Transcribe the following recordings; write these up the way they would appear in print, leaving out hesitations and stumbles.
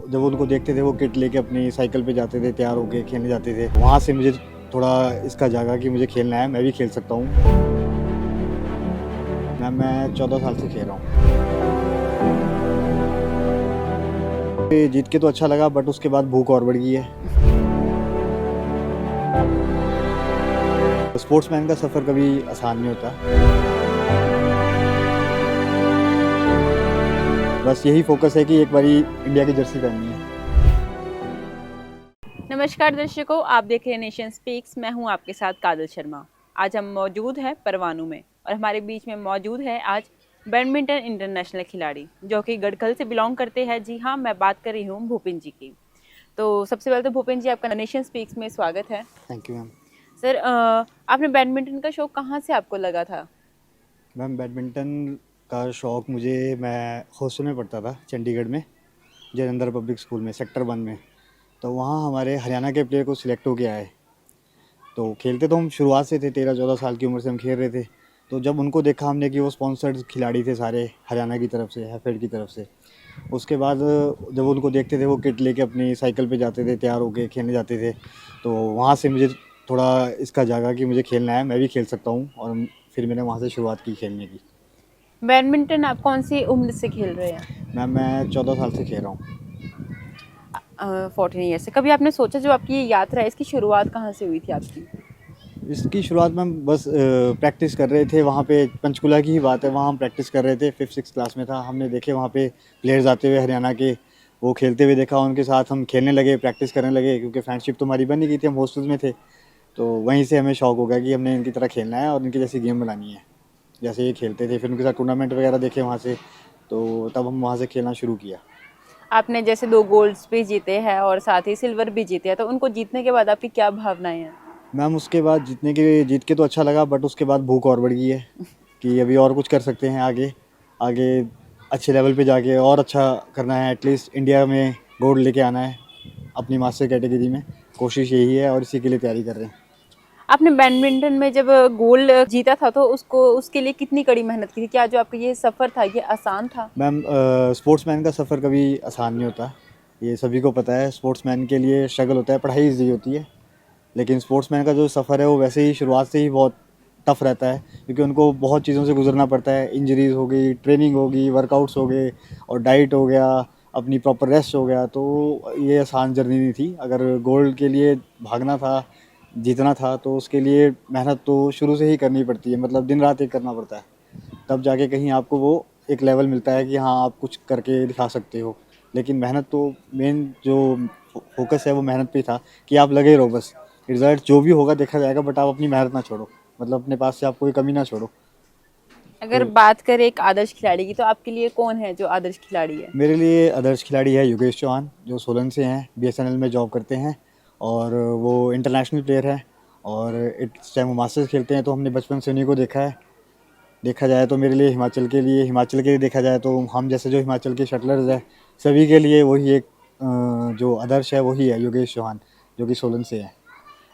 जब उनको देखते थे वो किट लेके अपनी साइकिल पे जाते थे, तैयार होके खेलने जाते थे, वहाँ से मुझे थोड़ा इसका जागा कि मुझे खेलना है, मैं भी खेल सकता हूँ। मैं 14 साल से खेल रहा हूँ। ये जीत के तो अच्छा लगा, बट उसके बाद भूख और बढ़ गई है। स्पोर्ट्समैन का सफ़र कभी आसान नहीं होता। बस यही फोकस है कि एक बारी इंडिया की जर्सी पहननी है। नमस्कार दर्शकों, आप देख रहे हैं नेशन स्पीक्स। मैं हूं आपके साथ काजल शर्मा। आज हम मौजूद हैं परवाणू में और हमारे बीच में मौजूद है आज बैडमिंटन इंटरनेशनल खिलाड़ी जो कि गढ़खल से बिलोंग करते हैं। जी हाँ, मैं बात कर रही हूं भूपेन जी की। तो सबसे पहले तो भूपेन जी, आपका नेशन स्पीक्स में स्वागत है। Thank you ma'am. सर, आपने बैडमिंटन का शौक कहाँ से आपको लगा था? मैम, बैडमिंटन का शौक़ मैं हॉस्टल में पढ़ता था चंडीगढ़ में, जलंधर पब्लिक स्कूल में, सेक्टर 1 में। तो वहाँ हमारे हरियाणा के प्लेयर को सिलेक्ट हो के आए। तो खेलते तो हम शुरुआत से थे, 13-14 साल की उम्र से हम खेल रहे थे। तो जब उनको देखा हमने कि वो स्पॉन्सर्ड खिलाड़ी थे सारे हरियाणा की तरफ से, हैफेड की तरफ से, उसके बाद जब उनको देखते थे वो किट लेके अपनी साइकिल पे जाते थे, तैयार होके खेलने जाते थे, तो वहाँ से मुझे थोड़ा इसका जागा कि मुझे खेलना है, मैं भी खेल सकता हूँ। और फिर मैंने वहाँ से शुरुआत की खेलने की। बैडमिंटन आप कौन सी उम्र से खेल रहे हैं? मैम, मैं 14 साल से खेल रहा हूँ। 14 ईयर से। कभी आपने सोचा, जो आपकी ये यात्रा है, इसकी शुरुआत कहाँ से हुई थी आपकी? इसकी शुरुआत मैम बस प्रैक्टिस कर रहे थे वहाँ पे, पंचकुला की ही बात है। वहाँ हम प्रैक्टिस कर रहे थे, 5th-6th क्लास में था। हमने देखे वहाँ पे प्लेयर्स आते हुए हरियाणा के, वो खेलते हुए देखा, उनके साथ हम खेलने लगे, प्रैक्टिस करने लगे, क्योंकि फ्रेंडशिप तो हमारी बन ही गई थी, हम हॉस्टल में थे। तो वहीं से हमें शौक हो गया कि हमने इनकी तरह खेलना है और इनकी जैसी गेम बनानी है, जैसे ये खेलते थे। फिर उनके साथ टूर्नामेंट वगैरह देखे वहाँ से, तो तब हम वहाँ से खेलना शुरू किया। आपने जैसे 2 गोल्ड्स भी जीते हैं और साथ ही सिल्वर भी जीते हैं, तो उनको जीतने के बाद आपकी क्या भावनाएं हैं? मैम, उसके बाद जीत के तो अच्छा लगा, बट उसके बाद भूख और बढ़ गई है कि अभी और कुछ कर सकते हैं आगे आगे अच्छे लेवल पे जाके और अच्छा करना है। एटलीस्ट इंडिया में गोल्ड लेके आना है अपनी मास्टर कैटेगरी में। कोशिश यही है और इसी के लिए तैयारी कर रहे हैं। आपने बैडमिंटन में जब गोल्ड जीता था, तो उसको उसके लिए कितनी कड़ी मेहनत की थी? क्या जो आपका ये सफ़र था, ये आसान था? मैम, स्पोर्ट्समैन का सफ़र कभी आसान नहीं होता, ये सभी को पता है। स्पोर्ट्समैन के लिए स्ट्रगल होता है, पढ़ाई ईजी होती है, लेकिन स्पोर्ट्समैन का जो सफ़र है वो वैसे ही शुरुआत से ही बहुत टफ रहता है, क्योंकि उनको बहुत चीज़ों से गुजरना पड़ता है। इंजरीज़ हो गई, ट्रेनिंग होगी, वर्कआउट्स हो गए, और डाइट हो गया, अपनी प्रॉपर रेस्ट हो गया। तो ये आसान जर्नी नहीं थी। अगर गोल्ड के लिए भागना था, जीतना था, तो उसके लिए मेहनत तो शुरू से ही करनी पड़ती है, मतलब दिन रात एक करना पड़ता है। तब जाके कहीं आपको वो एक लेवल मिलता है कि हाँ, आप कुछ करके दिखा सकते हो। लेकिन मेहनत तो मेन जो फोकस है वो मेहनत पे ही था कि आप लगे रहो बस। रिजल्ट जो भी होगा देखा जाएगा, बट आप अपनी मेहनत ना छोड़ो, मतलब अपने पास से आप कोई कमी ना छोड़ो। अगर तो बात करें एक आदर्श खिलाड़ी की, तो आपके लिए कौन है जो आदर्श खिलाड़ी है? मेरे लिए आदर्श खिलाड़ी है योगेश चौहान, जो सोलन से हैं, बीएसएनएल में जॉब करते हैं, और वो इंटरनेशनल प्लेयर है। और इस टाइम वो मास्टर्स खेलते हैं, तो हमने बचपन से उन्हीं को देखा है। देखा जाए तो मेरे लिए हिमाचल के लिए देखा जाए तो हम जैसे जो हिमाचल के शटलर्स हैं, सभी के लिए वही एक जो आदर्श है वही है योगेश चौहान, जो कि सोलन से है।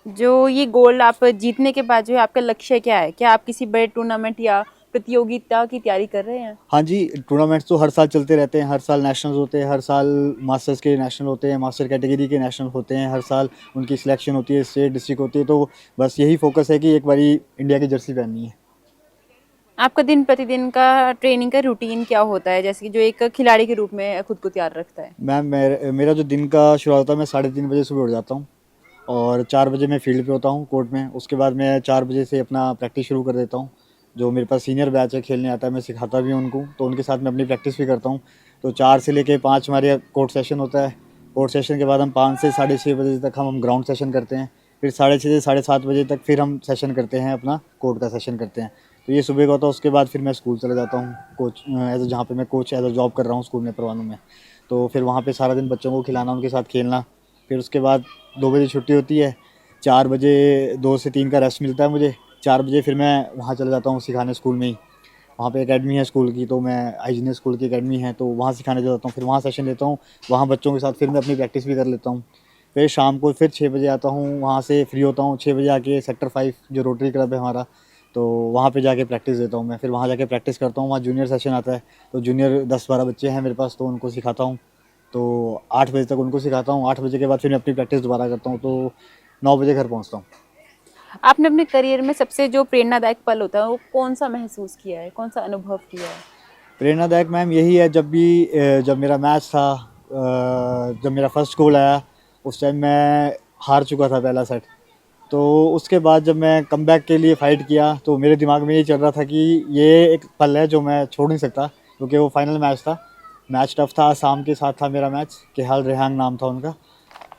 जो ये गोल्ड आप जीतने के बाद जो है, आपका लक्ष्य क्या है? क्या आप किसी बड़े टूर्नामेंट या प्रतियोगिता की तैयारी कर रहे हैं? हाँ जी, टूर्नामेंट्स तो हर साल चलते रहते हैं। हर साल नेशनल्स होते हैं, हर साल मास्टर्स के नेशनल होते हैं, मास्टर कैटेगरी के नेशनल होते हैं। हर साल उनकी सिलेक्शन होती है, स्टेट डिस्ट्रिक्ट होती है। तो बस यही फोकस है कि एक बारी इंडिया की जर्सी पहननी है। आपका दिन प्रतिदिन का ट्रेनिंग का रूटीन क्या होता है, जैसे कि जो एक खिलाड़ी के रूप में खुद को तैयार रखता है? मैम, मेरा जो दिन का शुरुआत होता है, मैं 3:30 बजे सुबह उठ जाता हूँ, और 4 बजे मैं फील्ड पे होता हूँ कोर्ट में। उसके बाद मैं 4 बजे से अपना प्रैक्टिस शुरू कर देता हूँ। जो मेरे पास सीनियर बैच है खेलने आता है, मैं सिखाता भी हूँ उनको, तो उनके साथ मैं अपनी प्रैक्टिस भी करता हूँ। तो 4 से लेके 5 हमारे कोर्ट सेशन होता है। कोर्ट सेशन के बाद हम 5 से 6:30 बजे तक हम ग्राउंड सेशन करते हैं। फिर 6:30 से 7:30 बजे तक फिर हम सेशन करते हैं, अपना कोर्ट का सेशन करते हैं। तो ये सुबह का होता है। उसके बाद फिर मैं स्कूल चला जाता हूँ, कोच एज जहाँ पे मैं कोच एज अ जॉब कर रहा हूँ स्कूल में, परवाणू में। तो फिर वहाँ पे सारा दिन बच्चों को खिलाना, उनके साथ खेलना। फिर उसके बाद 2 बजे छुट्टी होती है, 4 बजे 2 से 3 का रेस्ट मिलता है मुझे। 4 बजे फिर मैं वहाँ चला जाता हूँ सिखाने स्कूल में ही। वहाँ पे एकेडमी है स्कूल की, तो मैं हाइजीनियस स्कूल की एकेडमी है, तो वहाँ सिखाने जाता हूँ। फिर वहाँ सेशन लेता हूँ, वहाँ बच्चों के साथ फिर मैं अपनी प्रैक्टिस भी कर लेता हूँ। फिर शाम को फिर 6 बजे आता हूँ, वहाँ से फ्री होता हूँ। 6 बजे आके सेक्टर 5 जो रोटरी क्लब है हमारा, तो वहाँ पे जाके प्रैक्टिस देता हूँ मैं। फिर वहाँ जाके प्रैक्टिस करता हूँ। वहाँ जूनियर सेशन आता है, तो जूनियर 10-12 बच्चे हैं मेरे पास, तो उनको सिखाता हूँ। तो 8 बजे तक उनको सिखाता हूँ। 8 बजे के बाद फिर मैं अपनी प्रैक्टिस दोबारा करता हूँ, तो 9 बजे घर पहुँचता हूँ। आपने अपने करियर में सबसे जो प्रेरणादायक पल होता है वो कौन सा महसूस किया है, कौन सा अनुभव किया है? प्रेरणादायक मैम यही है, जब मेरा मैच था, जब मेरा फर्स्ट गोल आया, उस टाइम मैं हार चुका था पहला सेट। तो उसके बाद जब मैं कमबैक के लिए फ़ाइट किया, तो मेरे दिमाग में ये चल रहा था कि ये एक पल है जो मैं छोड़ नहीं सकता, क्योंकि वो फाइनल मैच था। मैच टफ था, असम के साथ था मेरा मैच, केहाल रेहांग नाम था उनका,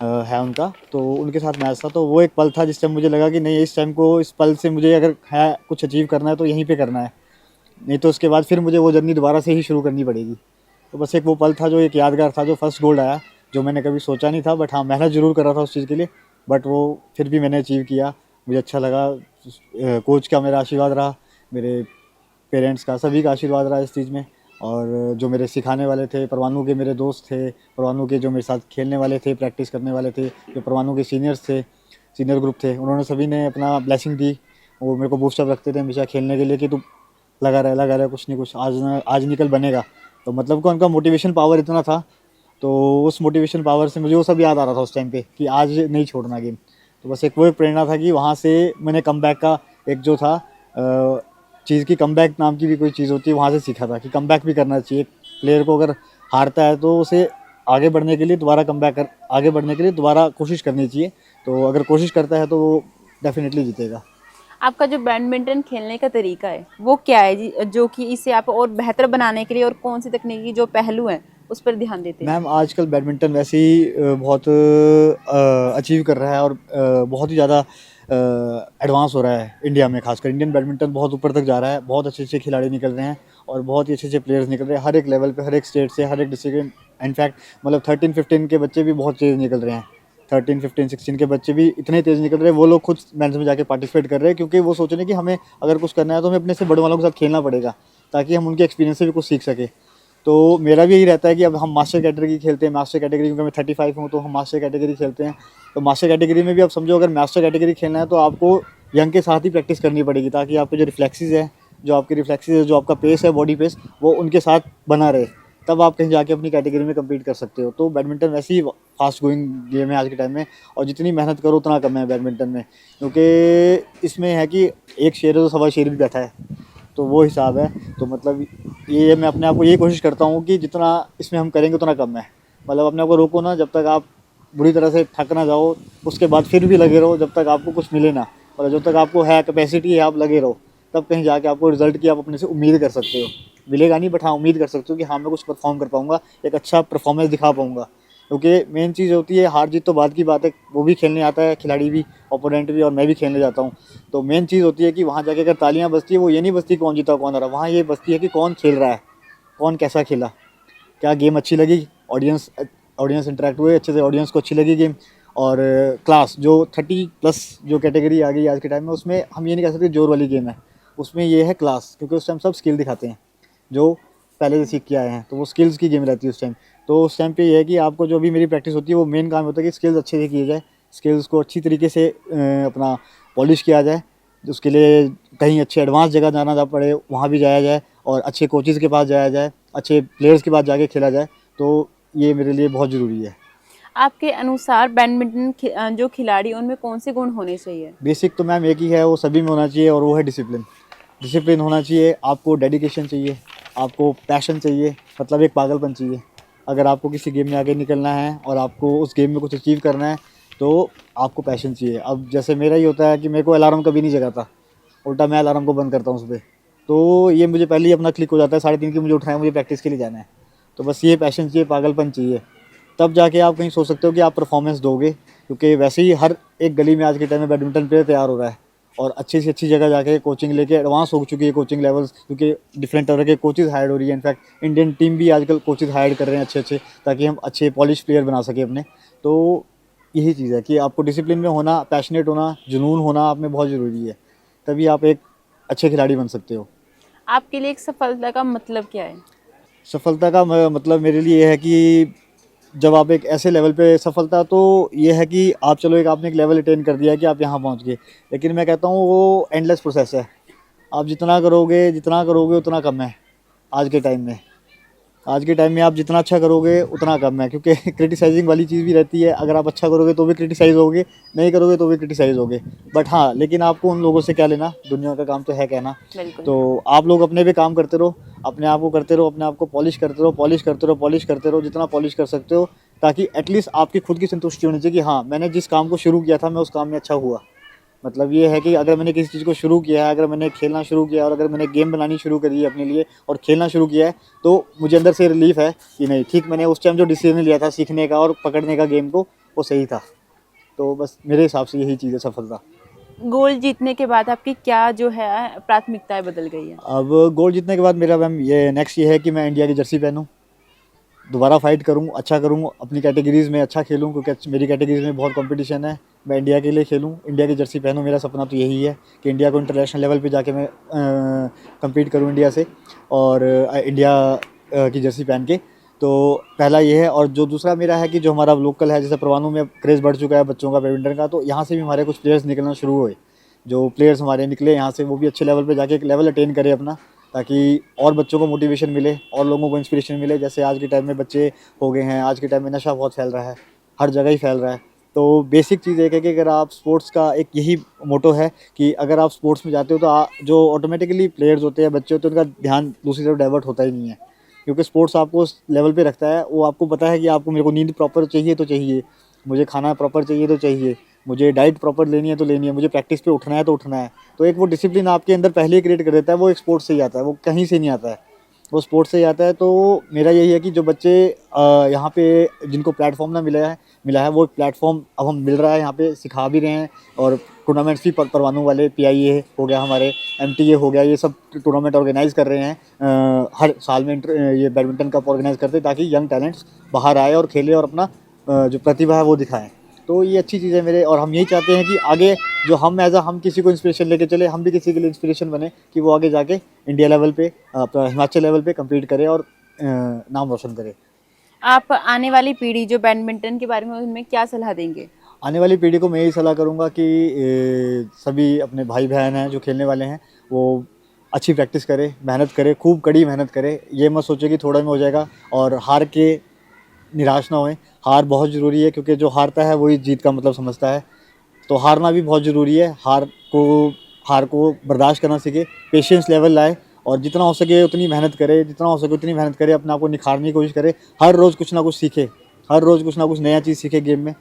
है उनका। तो उनके साथ मैच था, तो वो एक पल था जिस टाइम मुझे लगा कि नहीं, इस टाइम को, इस पल से मुझे अगर है कुछ अचीव करना है तो यहीं पे करना है, नहीं तो उसके बाद फिर मुझे वो जर्नी दोबारा से ही शुरू करनी पड़ेगी। तो बस एक वो पल था जो एक यादगार था, जो फर्स्ट गोल्ड आया, जो मैंने कभी सोचा नहीं था, बट हाँ मेहनत ज़रूर कर रहा था उस चीज़ के लिए, बट वो फिर भी मैंने अचीव किया। मुझे अच्छा लगा, कोच का मेरा आशीर्वाद रहा, मेरे पेरेंट्स का, सभी का आशीर्वाद रहा इस चीज़ में। और जो मेरे सिखाने वाले थे, परवाणु के मेरे दोस्त थे, परवाणु के जो मेरे साथ खेलने वाले थे, प्रैक्टिस करने वाले थे, जो परवाणु के सीनियर्स थे, सीनियर ग्रुप थे, उन्होंने सभी ने अपना ब्लेसिंग दी। वो मेरे को बूस्टअप रखते थे हमेशा खेलने के लिए कि तू लगा रहा, कुछ नहीं कुछ, आज निकल बनेगा। तो मतलब कि उनका मोटिवेशन पावर इतना था, तो उस मोटिवेशन पावर से मुझे वो सब याद आ रहा था उस टाइम पे कि आज नहीं छोड़ना गेम। तो बस एक वो एक प्रेरणा था कि वहाँ से मैंने कमबैक का एक जो था चीज़ की, कमबैक नाम की भी कोई चीज़ होती है, वहाँ से सीखा था कि कमबैक भी करना चाहिए। प्लेयर को अगर हारता है तो उसे आगे बढ़ने के लिए दोबारा आगे बढ़ने के लिए दोबारा कोशिश करनी चाहिए। तो अगर कोशिश करता है तो वो डेफिनेटली जीतेगा। आपका जो बैडमिंटन खेलने का तरीका है वो क्या है जी, जो कि इसे आप और बेहतर बनाने के लिए, और कौन सी तकनीकी जो पहलू हैं उस पर ध्यान देते हैं? मैम आजकल बैडमिंटन वैसे ही बहुत अचीव कर रहा है, और बहुत ही ज़्यादा एडवांस हो रहा है इंडिया में। खासकर इंडियन बैडमिंटन बहुत ऊपर तक जा रहा है, बहुत अच्छे अच्छे खिलाड़ी निकल रहे हैं, और बहुत ही अच्छे अच्छे प्लेयर्स निकल रहे हैं हर एक लेवल पे, हर एक स्टेट से, हर एक डिस्ट्रिक्ट। इनफैक्ट मतलब 13-15 के बच्चे भी बहुत तेज़ निकल रहे हैं। 13-15-16 के बच्चे भी इतने तेज़ निकल रहे हैं, वो लोग खुद मैच में जाके पार्टिसिपेट कर रहे हैं, क्योंकि वो सोच रहे हैं कि हमें अगर कुछ करना है तो हमें अपने से बड़े वालों के साथ खेलना पड़ेगा, ताकि हम उनके एक्सपीरियंस से भी कुछ सीख सकें। तो मेरा भी यही रहता है कि अब हम मास्टर कैटेगरी खेलते हैं, मास्टर कैटेगरी, क्योंकि मैं 35 हूँ, तो हम मास्टर कैटेगरी खेलते हैं। तो मास्टर कैटेगरी में भी आप समझो, अगर मास्टर कैटेगरी खेलना है तो आपको यंग के साथ ही प्रैक्टिस करनी पड़ेगी, ताकि आपके जो रिफ्लेक्सेस है, जो आपका पेस है, बॉडी पेस, वो उनके साथ बना रहे, तब आप कहीं जाके अपनी कैटेगरी में कम्पीट कर सकते हो। तो बैडमिंटन वैसे ही फास्ट गोइंग गेम है आज के टाइम में, और जितनी मेहनत करो उतना कम है बैडमिंटन में, क्योंकि इसमें है कि एक शेर है तो सवा शेर भी बैठा है, तो वो हिसाब है। तो मतलब ये मैं अपने आप को ये कोशिश करता हूँ कि जितना इसमें हम करेंगे उतना कम है। मतलब अपने आप को रोको ना, जब तक आप बुरी तरह से थक ना जाओ, उसके बाद फिर भी लगे रहो जब तक आपको कुछ मिले ना, और जब तक आपको है कैपेसिटी है, आप लगे रहो, तब कहीं जाके आपको रिजल्ट की आप अपने से उम्मीद कर सकते हो। मिलेगा नहीं, बट हाँ उम्मीद कर सकते हो कि हाँ मैं कुछ परफॉर्म कर पाऊँगा, एक अच्छा परफॉर्मेंस दिखा पाऊँगा। क्योंकि मेन चीज़ होती है, हार जीत तो बाद की बात है, वो भी खेलने आता है खिलाड़ी भी, ओपोनेंट भी, और मैं भी खेलने जाता हूँ। तो मेन चीज़ होती है कि वहाँ जाके अगर तालियां बजती है, वो ये नहीं बजती कौन जीता कौन हारा, वहाँ ये बजती है कि कौन खेल रहा है, कौन कैसा खेला, क्या गेम अच्छी लगी, ऑडियंस ऑडियंस इंटरेक्ट हुए अच्छे से, ऑडियंस को अच्छी लगी गेम। और क्लास जो 30+ जो कैटेगरी आ गई आज के टाइम में, उसमें हम ये नहीं कह सकते जोर वाली गेम है, उसमें ये है क्लास, क्योंकि उस टाइम सब स्किल दिखाते हैं जो पहले से सीख के आए हैं, तो वो स्किल्स की गेम रहती है उस टाइम। तो उस टाइम पे ये है कि आपको जो भी मेरी प्रैक्टिस होती है, वो मेन काम होता है कि स्किल्स अच्छे से किए जाए, स्किल्स को अच्छी तरीके से अपना पॉलिश किया जाए। उसके लिए कहीं अच्छे एडवांस जगह जाना जा पड़े, वहाँ भी जाया जाए, और अच्छे कोचेज़ के पास जाया जाए, अच्छे प्लेयर्स के पास जाके खेला जाए। तो ये मेरे लिए बहुत ज़रूरी है। आपके अनुसार बैडमिंटन जो खिलाड़ी उनमें कौन से गुण होने चाहिए? बेसिक तो मैम एक ही है, वो सभी में होना चाहिए, और वो है डिसिप्लिन। डिसिप्लिन होना चाहिए, आपको डेडिकेशन चाहिए, आपको पैशन चाहिए, मतलब एक पागलपन चाहिए। अगर आपको किसी गेम में आगे निकलना है और आपको उस गेम में कुछ अचीव करना है, तो आपको पैशन चाहिए। अब जैसे मेरा ही होता है कि मेरे को अलार्म कभी नहीं जगाता, उल्टा मैं अलार्म को बंद करता हूँ सुबह। तो ये मुझे पहले ही अपना क्लिक हो जाता है, 3:30 की मुझे उठाना है, मुझे प्रैक्टिस के लिए जाना है। तो बस ये पैशन चाहिए, पागलपन चाहिए, तब जाके आप कहीं सोच सकते हो कि आप परफॉर्मेंस दोगे। क्योंकि वैसे ही हर एक गली में आज के टाइम में बैडमिंटन प्लेयर तैयार हो रहा है, और अच्छी से अच्छी जगह जाके कोचिंग लेके एडवांस हो चुकी है कोचिंग लेवल्स, क्योंकि डिफरेंट तरह के कोचेज़ हायर हो रही है। इनफैक्ट इंडियन टीम भी आजकल कोचेज़ हायर कर रहे हैं अच्छे अच्छे, ताकि हम अच्छे पॉलिश प्लेयर बना सकें अपने। तो यही चीज़ है कि आपको डिसिप्लिन में होना, पैशनेट होना, जुनून होना आप में बहुत ज़रूरी है, तभी आप एक अच्छे खिलाड़ी बन सकते हो। आपके लिए एक सफलता का मतलब क्या है? सफलता का मतलब मेरे लिए है कि जब आप एक ऐसे लेवल पे, सफलता तो ये है कि आप चलो एक आपने एक लेवल अटेन कर दिया कि आप यहाँ पहुँच गए, लेकिन मैं कहता हूँ वो एंडलेस प्रोसेस है। आप जितना करोगे उतना कम है आज के टाइम में। आज के टाइम में आप जितना अच्छा करोगे उतना कम है, क्योंकि क्रिटिसाइजिंग वाली चीज़ भी रहती है। अगर आप अच्छा करोगे तो भी क्रिटिसाइज होगे, नहीं करोगे तो भी क्रिटिसाइज होगे। बट हाँ, लेकिन आपको उन लोगों से क्या लेना, दुनिया का काम तो है कहना। बिल्कुल। तो आप लोग अपने पे काम करते रहो, अपने आप को करते रहो, अपने आप को पॉलिश करते रहो, पॉलिश करते रहो, पॉलिश करते रहो, जितना पॉलिश कर सकते हो, ताकि एटलीस्ट आपकी खुद की संतुष्टि होनी चाहिए कि हाँ, मैंने जिस काम को शुरू किया था मैं उस काम में अच्छा हुआ। मतलब ये है कि अगर मैंने किसी चीज़ को शुरू किया है, अगर मैंने खेलना शुरू किया और अगर मैंने गेम बनानी शुरू करी है अपने लिए और खेलना शुरू किया है, तो मुझे अंदर से रिलीफ है कि नहीं, ठीक, मैंने उस टाइम जो डिसीजन लिया था सीखने का और पकड़ने का गेम को, वो सही था। तो बस मेरे हिसाब से यही चीज़ है सफलता। गोल जीतने के बाद आपकी क्या जो है प्राथमिकताएं बदल गई है? अब गोल जीतने के बाद मेरा मैम ये नेक्स्ट ये है कि मैं इंडिया की जर्सी पहनूँ, दोबारा फाइट करूँ, अच्छा करूँ, अपनी कैटेगरीज़ में अच्छा खेलूँ, क्योंकि मेरी कैटेगरीज़ में बहुत कंपटीशन है। मैं इंडिया के लिए खेलूँ, इंडिया की जर्सी पहनूँ। मेरा सपना तो यही है कि इंडिया को इंटरनेशनल लेवल पे जाके मैं कम्पीट करूँ इंडिया से, और इंडिया की जर्सी पहन के। तो पहला ये है। और जो दूसरा मेरा है कि जो हमारा लोकल है, जैसे परवाणू में क्रेज़ बढ़ चुका है बच्चों का बैडमिंटन का, तो यहाँ से भी हमारे कुछ प्लेयर्स निकलना शुरू हुए। जो प्लेयर्स हमारे निकले यहाँ से, वो भी अच्छे लेवल पे जाके एक लेवल अटेन करें अपना, ताकि और बच्चों को मोटिवेशन मिले और लोगों को इंस्पिरेशन मिले। जैसे आज के टाइम में बच्चे हो गए हैं, आज के टाइम में नशा बहुत फैल रहा है, हर जगह ही फैल रहा है। तो बेसिक चीज़ एक है कि अगर आप स्पोर्ट्स का एक यही मोटो है कि अगर आप स्पोर्ट्स में जाते हो तो जो ऑटोमेटिकली प्लेयर्स होते हैं, बच्चे होते हैं, उनका ध्यान दूसरी तरफ डाइवर्ट होता ही नहीं है, क्योंकि स्पोर्ट्स आपको उस लेवल पे रखता है। वो आपको पता है कि आपको, मेरे को नींद प्रॉपर चाहिए तो चाहिए, मुझे खाना प्रॉपर चाहिए तो चाहिए, मुझे डाइट प्रॉपर लेनी है तो लेनी है, मुझे प्रैक्टिस पे उठना है तो उठना है। तो एक वो डिसिप्लिन आपके अंदर पहले ही क्रिएट कर देता है। वो एक स्पोर्ट्स से ही आता है, वो कहीं से नहीं आता है, वो स्पोर्ट्स से ही आता है। तो मेरा यही है कि जो बच्चे यहाँ पे जिनको प्लेटफॉर्म ना मिला है वो प्लेटफॉर्म अब हम मिल रहा है, यहाँ पे सिखा भी रहे हैं। और टूर्नामेंट्स भी परवाणू वाले, PIA हो गया, हमारे MTA हो गया, ये सब टूर्नामेंट ऑर्गेनाइज़ कर रहे हैं। हर साल में ये बैडमिंटन कप ऑर्गेनाइज़ करते हैं, ताकि यंग टैलेंट्स बाहर आए और खेले और अपना जो प्रतिभा है वो दिखाएं। तो ये अच्छी चीज़ है मेरे, और हम यही चाहते हैं कि आगे जो हम किसी को इंस्पिरेशन लेके चले, हम भी किसी के लिए इंस्पिरेशन बने कि वो आगे जाके इंडिया लेवल पे, अपना हिमाचल लेवल पे कम्पीट करे और नाम रोशन करे। आप आने वाली पीढ़ी जो बैडमिंटन के बारे में, उनमें क्या सलाह देंगे? आने वाली पीढ़ी को मैं यही सलाह करूँगा कि सभी अपने भाई बहन हैं जो खेलने वाले हैं, वो अच्छी प्रैक्टिस करे, मेहनत करे, खूब कड़ी मेहनत करे। ये मत सोचे कि थोड़ा में हो जाएगा, और हार के निराश ना होएं। हार बहुत ज़रूरी है, क्योंकि जो हारता है वही जीत का मतलब समझता है। तो हारना भी बहुत ज़रूरी है। हार को बर्दाश्त करना सीखे, पेशेंस लेवल लाए, और जितना हो सके उतनी मेहनत करे, जितना हो सके उतनी मेहनत करे, अपने आप को निखारने की कोशिश करे। हर रोज़ कुछ ना कुछ सीखे, हर रोज़ कुछ ना कुछ नया चीज़ सीखे गेम में।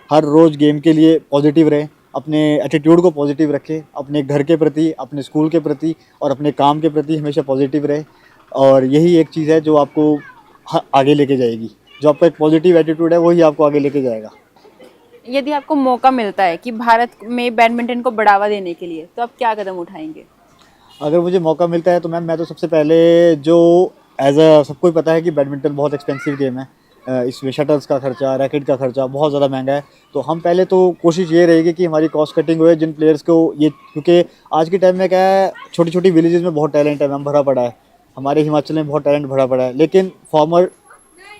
हर रोज़ गेम के लिए पॉजिटिव रहे, अपने एटीट्यूड को पॉजिटिव रखे, अपने घर के प्रति, अपने स्कूल के प्रति और अपने काम के प्रति हमेशा पॉजिटिव रहे। और यही एक चीज़ है जो आपको आगे लेके जाएगी। जो आपका एक पॉजिटिव एटीट्यूड है वही आपको आगे लेके जाएगा। यदि आपको मौका मिलता है कि भारत में बैडमिंटन को बढ़ावा देने के लिए, तो आप क्या कदम उठाएंगे? अगर मुझे मौका मिलता है तो मैम, मैं तो सबसे पहले जो सबको ही पता है कि बैडमिंटन बहुत एक्सपेंसिव गेम है। इसमें शटल्स का खर्चा, रैकेट का खर्चा बहुत ज़्यादा महंगा है। तो हम पहले तो कोशिश ये रहेगी कि हमारी कॉस्ट कटिंग हुए, जिन प्लेयर्स को ये, क्योंकि आज के टाइम में क्या है, छोटी छोटी विलेजेस में बहुत टैलेंट है मैम, भरा पड़ा है। हमारे हिमाचल में बहुत टैलेंट भरा पड़ा है, लेकिन फॉर्मर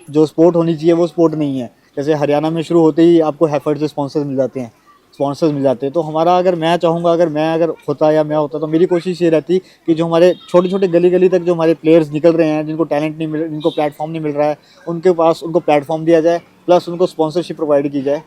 जो स्पोर्ट होनी चाहिए वो स्पोर्ट नहीं है। जैसे हरियाणा में शुरू होते ही आपको हैफर्ड से स्पॉन्सर्स मिल जाते हैं। तो हमारा, अगर मैं चाहूँगा, अगर होता या मैं होता, तो मेरी कोशिश ये रहती कि जो हमारे छोटे छोटे गली गली तक जो हमारे प्लेयर्स निकल रहे हैं, जिनको टैलेंट नहीं मिल, जिनको प्लेटफॉर्म नहीं मिल रहा है, उनको प्लेटफॉर्म दिया जाए, प्लस उनको स्पॉन्सरशिप प्रोवाइड की जाए,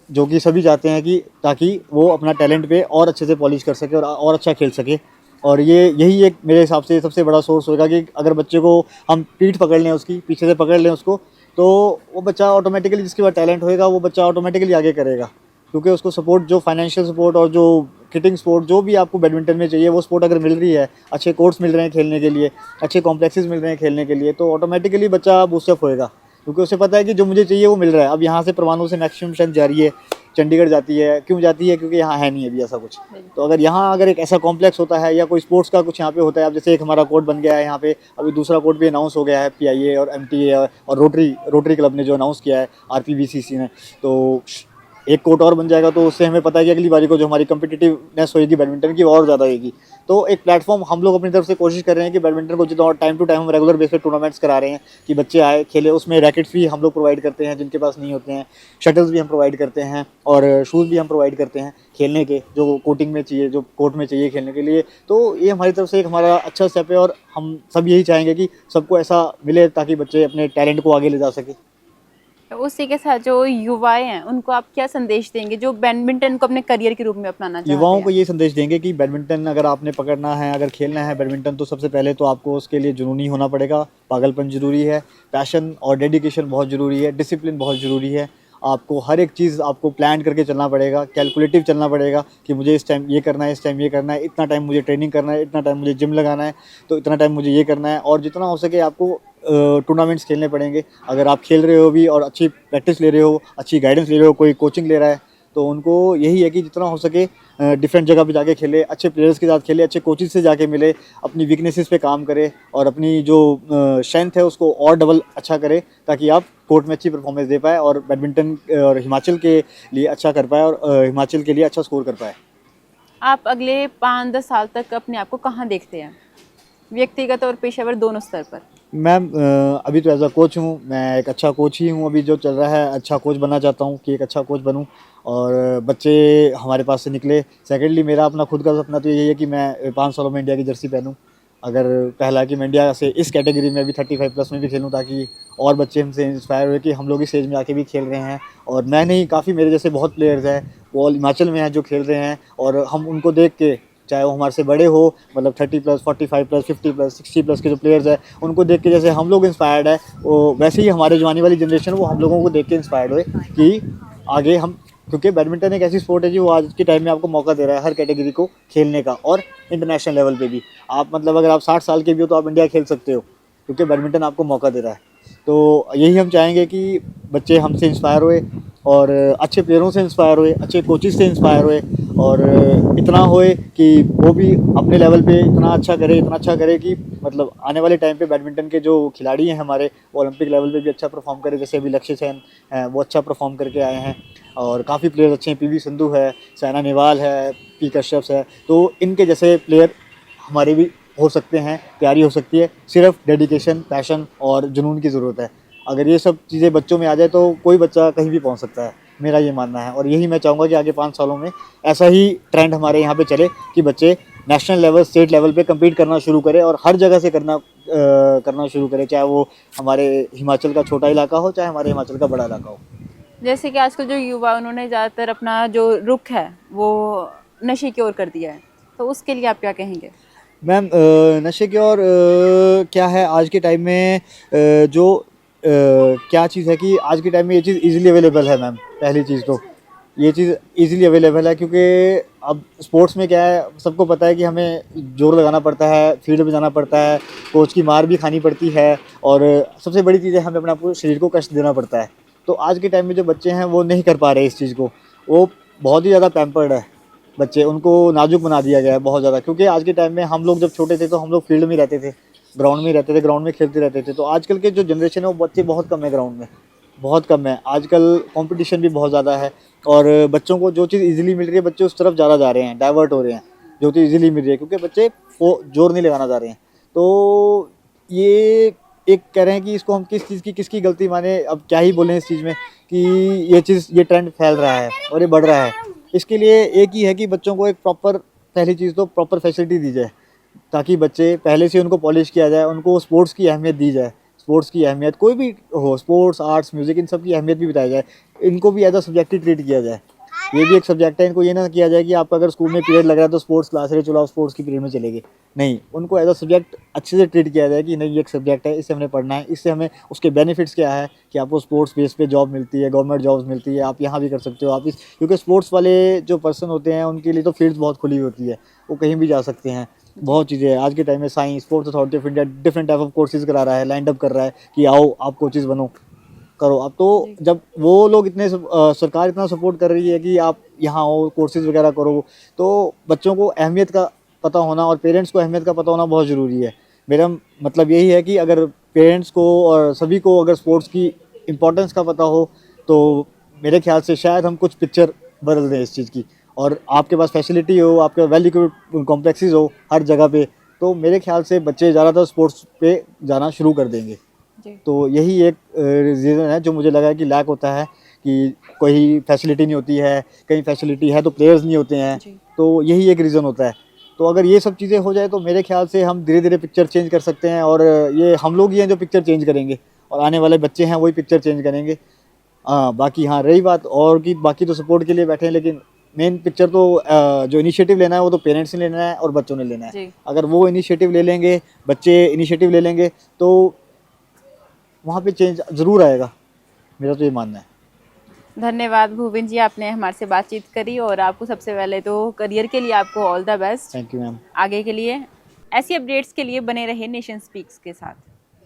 जो कि सभी चाहते हैं कि ताकि वो अपना टैलेंट पे और अच्छे से पॉलिश कर सके और अच्छा खेल सके। और यही एक मेरे हिसाब से सबसे बड़ा सोर्स होगा कि अगर बच्चे को हम पीठ पकड़ लें, उसकी पीछे से पकड़ लें उसको, तो वो बच्चा ऑटोमेटिकली, जिसके पास टैलेंट होएगा वो बच्चा ऑटोमेटिकली आगे करेगा। क्योंकि उसको सपोर्ट, जो फाइनेंशियल सपोर्ट और जो किटिंग सपोर्ट जो भी आपको बैडमिंटन में चाहिए, वो सपोर्ट अगर मिल रही है, अच्छे कोर्ट्स मिल रहे हैं खेलने के लिए, अच्छे कॉम्प्लेक्सेस मिल रहे हैं खेलने के लिए, तो ऑटोमेटिकली बच्चा बूस्टअप होएगा। क्योंकि उसे पता है कि जो मुझे चाहिए वो मिल रहा है। अब यहाँ से परवाणू से मैक्सिमम स्ट्रेंथ जा रही है, चंडीगढ़ जाती है। क्यों जाती है? क्योंकि यहाँ है नहीं अभी ऐसा कुछ। तो अगर यहाँ अगर एक ऐसा कॉम्प्लेक्स होता है या कोई स्पोर्ट्स का कुछ यहाँ पे होता है, अब जैसे एक हमारा कोर्ट बन गया है यहाँ पे, अभी दूसरा कोर्ट भी अनाउंस हो गया है, PIA और MTA और रोटरी क्लब ने जो अनाउंस किया है, RPBCC ने। तो एक कोर्ट और बन जाएगा तो उससे हमें पता है कि अगली बारी को जो हमारी कम्पिटिटिवनेस होगी बैडमिंटन की वो और ज़्यादा होगी। तो एक प्लेटफॉर्म हम लोग अपनी तरफ से कोशिश कर रहे हैं कि बैडमिंटन को जितना और टाइम टू टाइम हम रेगुलर बेस पे टूर्नामेंट्स करा रहे हैं कि बच्चे आए खेले। उसमें रैकेट्स भी हम लोग प्रोवाइड करते हैं जिनके पास नहीं होते हैं, शटल्स भी हम प्रोवाइड करते हैं और शूज़ भी हम प्रोवाइड करते हैं खेलने के, जो कोटिंग में चाहिए, जो कोर्ट में चाहिए खेलने के लिए। तो ये हमारी तरफ से एक हमारा अच्छा स्टेप है और हम सब यही चाहेंगे कि सबको ऐसा मिले ताकि बच्चे अपने टैलेंट को आगे ले जा सके। तो उसी के साथ जो युवाएं हैं उनको आप क्या संदेश देंगे जो बैडमिंटन को अपने करियर के रूप में अपनाना चाहते युवाओं हैं? को ये संदेश देंगे कि बैडमिंटन अगर आपने पकड़ना है, अगर खेलना है बैडमिंटन, तो सबसे पहले तो आपको उसके लिए जुनूनी होना पड़ेगा, पागलपन ज़रूरी है, पैशन और डेडिकेशन बहुत ज़रूरी है, डिसिप्लिन बहुत ज़रूरी है। आपको हर एक चीज़ आपको प्लान करके चलना पड़ेगा, कैलकुलेटिव चलना पड़ेगा कि मुझे इस टाइम ये करना है, इस टाइम ये करना है, इतना टाइम मुझे ट्रेनिंग करना है, इतना टाइम मुझे जिम लगाना है, तो इतना टाइम मुझे ये करना है। और जितना हो सके आपको टूर्नामेंट्स खेलने पड़ेंगे। अगर आप खेल रहे हो भी और अच्छी प्रैक्टिस ले रहे हो, अच्छी गाइडेंस ले रहे हो, कोई कोचिंग ले रहा है, तो उनको यही है कि जितना हो सके डिफरेंट जगह पे जाके खेले, अच्छे प्लेयर्स के साथ खेले, अच्छे कोचेस से जाके मिले, अपनी वीकनेसेस पे काम करे और अपनी जो स्ट्रेंथ है उसको और डबल अच्छा करे ताकि आप कोर्ट में अच्छी परफॉर्मेंस दे पाए और बैडमिंटन और हिमाचल के लिए अच्छा कर पाए और हिमाचल के लिए अच्छा स्कोर कर पाए। आप अगले 5-10 साल तक अपने आप को कहाँ देखते हैं, व्यक्तिगत और पेशेवर दोनों स्तर पर? मैम अभी तो एज अ कोच हूँ, मैं एक अच्छा कोच ही हूँ। अभी जो चल रहा है अच्छा कोच बनना चाहता हूँ कि एक अच्छा कोच बनूँ और बच्चे हमारे पास से निकले। सेकेंडली मेरा अपना खुद का सपना तो यही है कि मैं 5 सालों में इंडिया की जर्सी पहनूँ। अगर पहला कि मैं इंडिया से इस कैटेगरी में भी 35+ में भी खेलूँ ताकि और बच्चे हमसे इंस्पायर हुए कि हम लोग इस एज में आके भी खेल रहे हैं। और मैं नहीं, काफ़ी मेरे जैसे बहुत प्लेयर्स हैं वो हिमाचल में हैं जो खेल रहे हैं और हम उनको देख के, चाहे वो हमारे से बड़े हो, मतलब 30+, 45+, 50+, 60+ के जो प्लेयर्स हैं उनको देख के जैसे हम लोग इंस्पायर्ड है, वो वैसे ही हमारे जो आने वाली जनरेशन वो हम लोगों को देख के इंस्पायर्ड हुए कि आगे हम, क्योंकि बैडमिंटन एक ऐसी स्पोर्ट है जो आज के टाइम में आपको मौका दे रहा है हर कैटेगरी को खेलने का और इंटरनेशनल लेवल पे भी। आप मतलब अगर आप 60 साल के भी हो तो आप इंडिया खेल सकते हो क्योंकि बैडमिंटन आपको मौका दे रहा है। तो यही हम चाहेंगे कि बच्चे हमसे इंस्पायर हुए और अच्छे प्लेयरों से इंस्पायर हुए, अच्छे कोचेस से इंस्पायर हुए और इतना होए कि वो भी अपने लेवल पे इतना अच्छा करे कि मतलब आने वाले टाइम पे बैडमिंटन के जो खिलाड़ी हैं हमारे वो ओलंपिक लेवल पे भी अच्छा परफॉर्म करे। जैसे अभी लक्ष्य सेन हैं वो अच्छा परफॉर्म करके आए हैं और काफ़ी प्लेयर अच्छे हैं, पीवी संधू है, साइना नेहवाल है, पी कश्यप है। तो इनके जैसे प्लेयर हमारे भी हो सकते हैं, तैयारी हो सकती है। सिर्फ डेडिकेशन, पैशन और जुनून की ज़रूरत है। अगर ये सब चीज़ें बच्चों में आ जाए तो कोई बच्चा कहीं भी पहुंच सकता है, मेरा ये मानना है। और यही मैं चाहूँगा कि आगे 5 सालों में ऐसा ही ट्रेंड हमारे यहाँ पे चले कि बच्चे नेशनल लेवल, स्टेट लेवल पे कम्पीट करना शुरू करें और हर जगह से करना शुरू करें, चाहे वो हमारे हिमाचल का छोटा इलाका हो, चाहे हमारे हिमाचल का बड़ा इलाका हो। जैसे कि आजकल जो युवा उन्होंने ज़्यादातर अपना जो रुख है वो नशे की ओर कर दिया है, तो उसके लिए आप क्या कहेंगे? मैम नशे की और क्या है आज के टाइम में जो क्या चीज़ है कि आज के टाइम में ये चीज़ इजीली अवेलेबल है। मैम पहली चीज़ तो ये चीज़ इजीली अवेलेबल है क्योंकि अब स्पोर्ट्स में क्या है, सबको पता है कि हमें जोर लगाना पड़ता है, फील्ड में जाना पड़ता है, कोच की मार भी खानी पड़ती है और सबसे बड़ी चीज़ है हमें अपने आपको शरीर को कष्ट देना पड़ता है। तो आज के टाइम में जो बच्चे हैं वो नहीं कर पा रहे इस चीज़ को, वो बहुत ही ज़्यादा पैम्पर्ड है बच्चे, उनको नाजुक बना दिया गया है बहुत ज़्यादा। क्योंकि आज के टाइम में हम लोग जब छोटे थे तो हम लोग फील्ड में रहते थे, ग्राउंड में रहते थे, ग्राउंड में खेलते रहते थे। तो आजकल के जो जनरेशन है वो बच्चे बहुत कम है, ग्राउंड में बहुत कम है। आजकल कंपटीशन भी बहुत ज़्यादा है और बच्चों को जो चीज़ इजीली मिल रही है बच्चे उस तरफ ज़्यादा जा रहे हैं, डाइवर्ट हो रहे हैं। जो चीज़ इजीली मिल रही है क्योंकि बच्चे वो जोर नहीं लगाना चाह रहे हैं। तो ये एक कह रहे हैं कि इसको हम किस चीज़ की किसकी गलती माने, अब क्या ही बोलें इस चीज़ में कि ये ट्रेंड फैल रहा है और ये बढ़ रहा है। इसके लिए एक ही है कि बच्चों को एक प्रॉपर, पहली चीज़ तो प्रॉपर फैसिलिटी दी जाए ताकि बच्चे पहले से उनको पॉलिश किया जाए, उनको स्पोर्ट्स की अहमियत दी जाए। स्पोर्ट्स की अहमियत कोई भी हो, स्पोर्ट्स, आर्ट्स, म्यूज़िक, इन सब की अहमियत भी बताई जाए। इनको भी एज अ सब्जेक्ट ही ट्रीट किया जाए। ये भी एक सब्जेक्ट है, इनको ये ना किया जाए कि आपका अगर स्कूल में पीरियड लग रहा है तो स्पोर्ट्स क्लास है, चलो आप स्पोर्ट्स की पीरियड में चलेंगे। नहीं, उनको एज अ सब्जेक्ट अच्छे से ट्रीट किया जाए कि नहीं ये एक सब्जेक्ट है, इससे हमने पढ़ना है, इससे हमें उसके बेनिफिट्स क्या है कि आपको स्पोर्ट्स बेस पे जॉब मिलती है, गवर्नमेंट जॉब्स मिलती है, आप यहाँ भी कर सकते हो। आप इस, क्योंकि स्पोर्ट्स वाले जो पर्सन होते हैं उनके लिए तो फील्ड्स बहुत खुली होती है, वो कहीं भी जा सकते हैं। बहुत चीज़ें हैं आज के टाइम में। Science, sports authority of India different type of courses करा रहा है, लाइंड अप कर रहा है कि आओ आप कोचेज बनो, करो। अब तो जब वो लोग इतने सरकार इतना सपोर्ट कर रही है कि आप यहाँ आओ, कोर्सेज वगैरह करो, तो बच्चों को अहमियत का पता होना और पेरेंट्स को अहमियत का पता होना बहुत ज़रूरी है। मेरा मतलब यही है कि अगर पेरेंट्स को और सभी को अगर स्पोर्ट्स की इम्पोर्टेंस का पता हो तो मेरे ख्याल से शायद हम कुछ पिक्चर बदल दें इस चीज़ की। और आपके पास फैसिलिटी हो, आपके वेल इक्विप्ड कॉम्प्लेक्सेस हो हर जगह पे, तो मेरे ख्याल से बच्चे ज़्यादातर स्पोर्ट्स पे जाना शुरू कर देंगे। जी तो यही एक रीज़न है जो मुझे लगा है कि लैक होता है, कि कोई फैसिलिटी नहीं होती है, कहीं फैसिलिटी है तो प्लेयर्स नहीं होते हैं, जी तो यही एक रीज़न होता है। तो अगर ये सब चीज़ें हो जाए तो मेरे ख्याल से हम धीरे धीरे पिक्चर चेंज कर सकते हैं, और ये हम लोग ही हैं जो पिक्चर चेंज करेंगे, और आने वाले बच्चे हैं वही पिक्चर चेंज करेंगे। हाँ, बाकी हाँ रही बात और की, बाकी तो सपोर्ट के लिए बैठे हैं, लेकिन मेन पिक्चर तो जो इनिशिएटिव लेना है वो तो पेरेंट्स ने लेना है और बच्चों ने लेना है। जी अगर वो इनिशिएटिव ले लेंगे, बच्चे इनिशिएटिव ले लेंगे, तो वहाँ पे चेंज ज़रूर आएगा, मेरा तो ये मानना है। धन्यवाद भूविन जी, आपने हमारे से बातचीत करी और आपको सबसे पहले तो करियर के लिए आपको all the best. Thank you ma'am. आगे के लिए ऐसी अपडेट्स के लिए बने रहिए नेशन स्पीक्स के साथ।